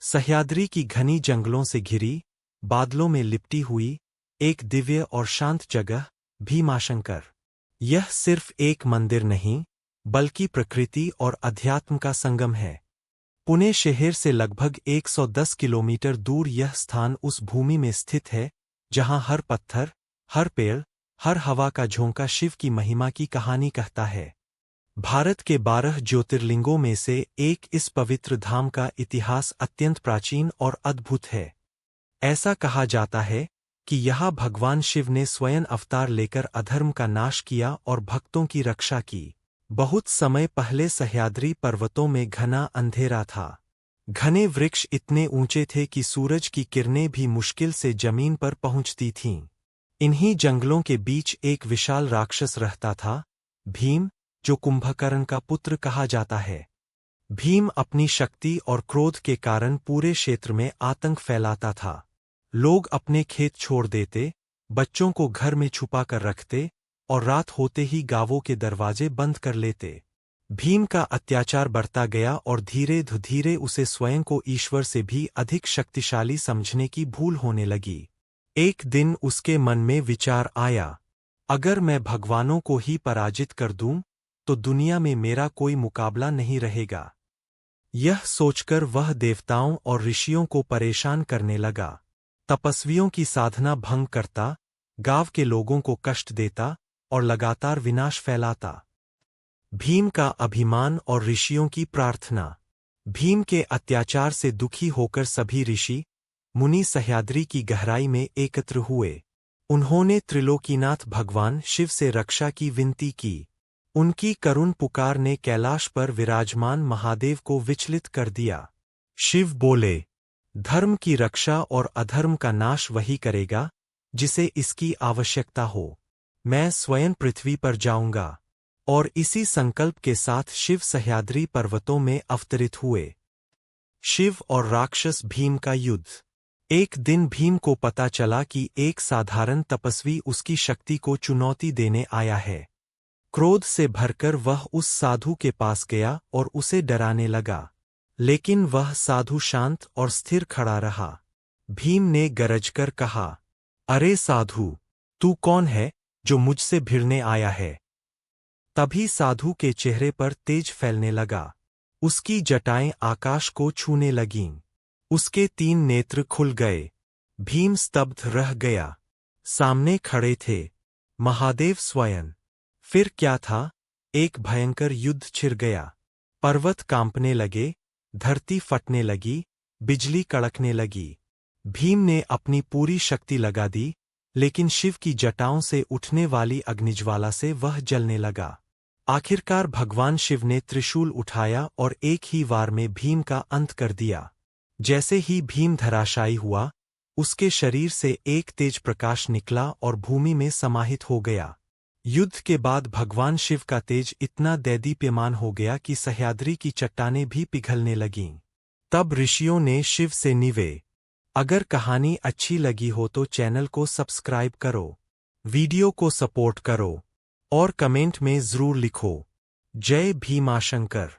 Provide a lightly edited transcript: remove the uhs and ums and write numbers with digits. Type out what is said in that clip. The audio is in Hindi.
सह्याद्री की घनी जंगलों से घिरी, बादलों में लिपटी हुई, एक दिव्य और शांत जगह, भीमाशंकर। यह सिर्फ एक मंदिर नहीं, बल्कि प्रकृति और अध्यात्म का संगम है। पुणे शहर से लगभग 110 किलोमीटर दूर यह स्थान उस भूमि में स्थित है, जहां हर पत्थर, हर पेड़, हर हवा का झोंका शिव की महिमा की कहानी कहता है। भारत के 12 ज्योतिर्लिंगों में से एक इस पवित्र धाम का इतिहास अत्यंत प्राचीन और अद्भुत है। ऐसा कहा जाता है कि यहाँ भगवान शिव ने स्वयं अवतार लेकर अधर्म का नाश किया और भक्तों की रक्षा की। बहुत समय पहले सह्याद्री पर्वतों में घना अंधेरा था। घने वृक्ष इतने ऊंचे थे कि सूरज की किरणें भी मुश्किल से जमीन पर पहुंचती थीं। इन्हीं जंगलों के बीच एक विशाल राक्षस रहता था, भीम, जो कुंभकर्ण का पुत्र कहा जाता है। भीम अपनी शक्ति और क्रोध के कारण पूरे क्षेत्र में आतंक फैलाता था। लोग अपने खेत छोड़ देते, बच्चों को घर में छुपा कर रखते और रात होते ही गांवों के दरवाजे बंद कर लेते। भीम का अत्याचार बढ़ता गया और धीरे धीरे उसे स्वयं को ईश्वर से भी अधिक शक्तिशाली समझने की भूल होने लगी। एक दिन उसके मन में विचार आया, अगर मैं भगवानों को ही पराजित कर दूं, तो दुनिया में मेरा कोई मुकाबला नहीं रहेगा। यह सोचकर वह देवताओं और ऋषियों को परेशान करने लगा। तपस्वियों की साधना भंग करता, गांव के लोगों को कष्ट देता और लगातार विनाश फैलाता। भीम का अभिमान और ऋषियों की प्रार्थना। भीम के अत्याचार से दुखी होकर सभी ऋषि, मुनि सह्याद्री की गहराई में एकत्र हुए। उन्होंने त्रिलोकीनाथ भगवान शिव से रक्षा की विनती की। उनकी करुण पुकार ने कैलाश पर विराजमान महादेव को विचलित कर दिया। शिव बोले, धर्म की रक्षा और अधर्म का नाश वही करेगा जिसे इसकी आवश्यकता हो। मैं स्वयं पृथ्वी पर जाऊंगा। और इसी संकल्प के साथ शिव सह्याद्री पर्वतों में अवतरित हुए। शिव और राक्षस भीम का युद्ध। एक दिन भीम को पता चला कि एक साधारण तपस्वी उसकी शक्ति को चुनौती देने आया है। क्रोध से भरकर वह उस साधु के पास गया और उसे डराने लगा। लेकिन वह साधु शांत और स्थिर खड़ा रहा। भीम ने गरजकर कहा, अरे साधु, तू कौन है जो मुझसे भिड़ने आया है? तभी साधु के चेहरे पर तेज फैलने लगा। उसकी जटाएं आकाश को छूने लगीं। उसके 3 नेत्र खुल गए। भीम स्तब्ध रह गया। सामने खड़े थे महादेव स्वयं। फिर क्या था? एक भयंकर युद्ध छिड़ गया। पर्वत कांपने लगे, धरती फटने लगी, बिजली कड़कने लगी। भीम ने अपनी पूरी शक्ति लगा दी, लेकिन शिव की जटाओं से उठने वाली अग्निज्वाला से वह जलने लगा। आखिरकार भगवान शिव ने त्रिशूल उठाया और एक ही वार में भीम का अंत कर दिया। जैसे ही भीम धराशायी हुआ, उसके शरीर से एक तेज प्रकाश निकला और भूमि में समाहित हो गया। युद्ध के बाद भगवान शिव का तेज इतना दैदीप्यमान हो गया कि सह्याद्री की चट्टानें भी पिघलने लगीं। तब ऋषियों ने शिव से निवेदन, अगर कहानी अच्छी लगी हो तो चैनल को सब्सक्राइब करो, वीडियो को सपोर्ट करो और कमेंट में जरूर लिखो, जय भीमाशंकर।